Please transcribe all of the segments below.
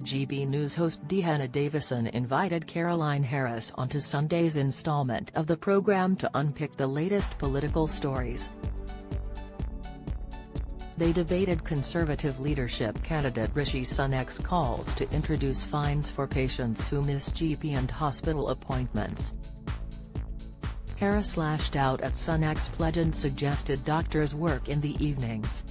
GB News host Dehanna Davison invited Caroline Harris onto Sunday's installment of the program to unpick the latest political stories. They debated Conservative leadership candidate Rishi Sunak's calls to introduce fines for patients who miss GP and hospital appointments. Harris lashed out at Sunak's pledge and suggested doctors work in the evenings.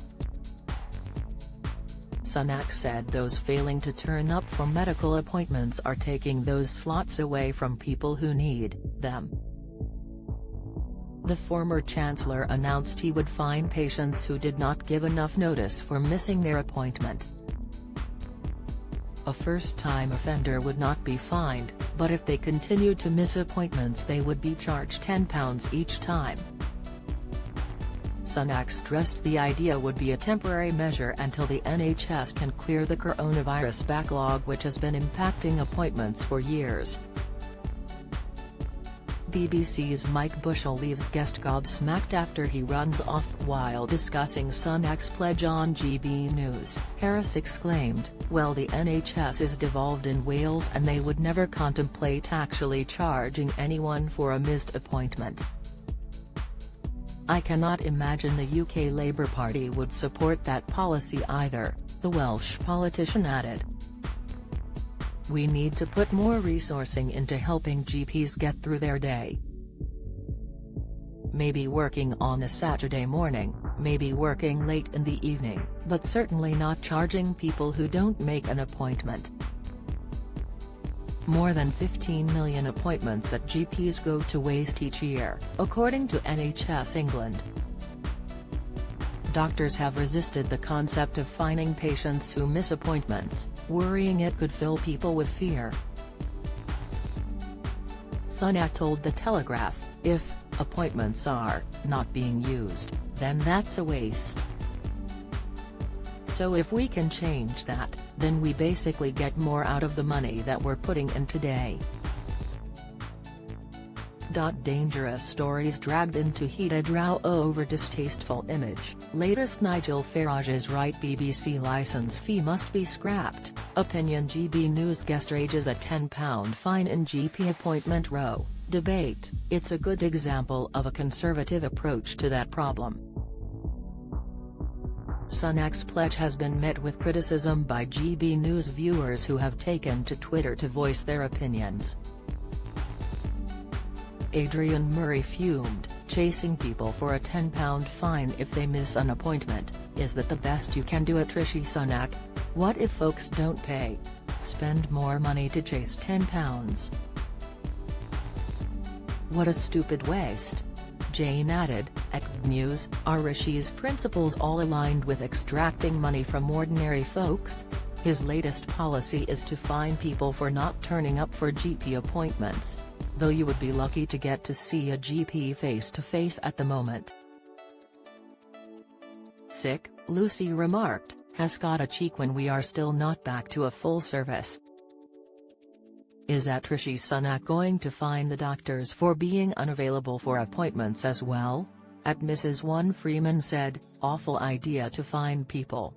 Sunak said those failing to turn up for medical appointments are taking those slots away from people who need them. The former Chancellor announced he would fine patients who did not give enough notice for missing their appointment. A first-time offender would not be fined, but if they continued to miss appointments they would be charged £10 each time. Sunak stressed the idea would be a temporary measure until the NHS can clear the coronavirus backlog which has been impacting appointments for years. BBC's Mike Bushell leaves guest gobsmacked after he runs off while discussing Sunak's pledge on GB News. Harris exclaimed, "Well, the NHS is devolved in Wales and they would never contemplate actually charging anyone for a missed appointment. I cannot imagine the UK Labour Party would support that policy either," the Welsh politician added. "We need to put more resourcing into helping GPs get through their day. Maybe working on a Saturday morning, maybe working late in the evening, but certainly not charging people who don't make an appointment." More than 15 million appointments at GPs go to waste each year, according to NHS England. Doctors have resisted the concept of fining patients who miss appointments, worrying it could fill people with fear. Sunak told The Telegraph, "If appointments are not being used, then that's a waste. So if we can change that, then we basically get more out of the money that we're putting in today." Dangerous stories dragged into heated row over distasteful image. Latest: Nigel Farage's right BBC licence fee must be scrapped. Opinion: GB News guest rages a £10 fine in GP appointment row. Debate: it's a good example of a Conservative approach to that problem. Sunak's pledge has been met with criticism by GB News viewers who have taken to Twitter to voice their opinions. Adrian Murray fumed, "Chasing people for a £10 fine if they miss an appointment, is that the best you can do at Rishi Sunak? What if folks don't pay? Spend more money to chase £10. What a stupid waste." Jane added, at News, "Are Rishi's principles all aligned with extracting money from ordinary folks? His latest policy is to fine people for not turning up for GP appointments, though you would be lucky to get to see a GP face-to-face at the moment." "Sick," Lucy remarked, "has got a cheek when we are still not back to a full service." Is Rishi Sunak going to fine the doctors for being unavailable for appointments as well? Mrs. One Freeman said, "Awful idea to fine people.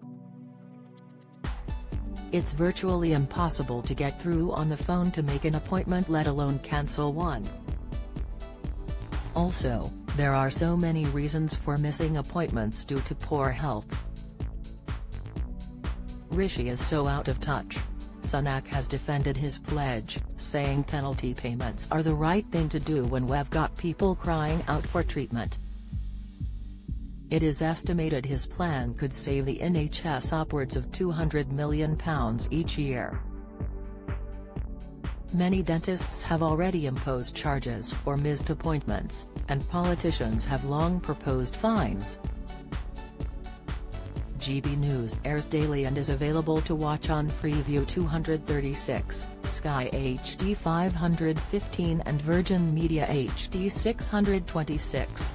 It's virtually impossible to get through on the phone to make an appointment, let alone cancel one. Also, there are so many reasons for missing appointments due to poor health. Rishi is so out of touch." Sunak has defended his pledge, saying penalty payments are the right thing to do when we've got people crying out for treatment. It is estimated his plan could save the NHS upwards of £200 million each year. Many dentists have already imposed charges for missed appointments, and politicians have long proposed fines. GB News airs daily and is available to watch on Freeview 236, Sky HD 515 and Virgin Media HD 626.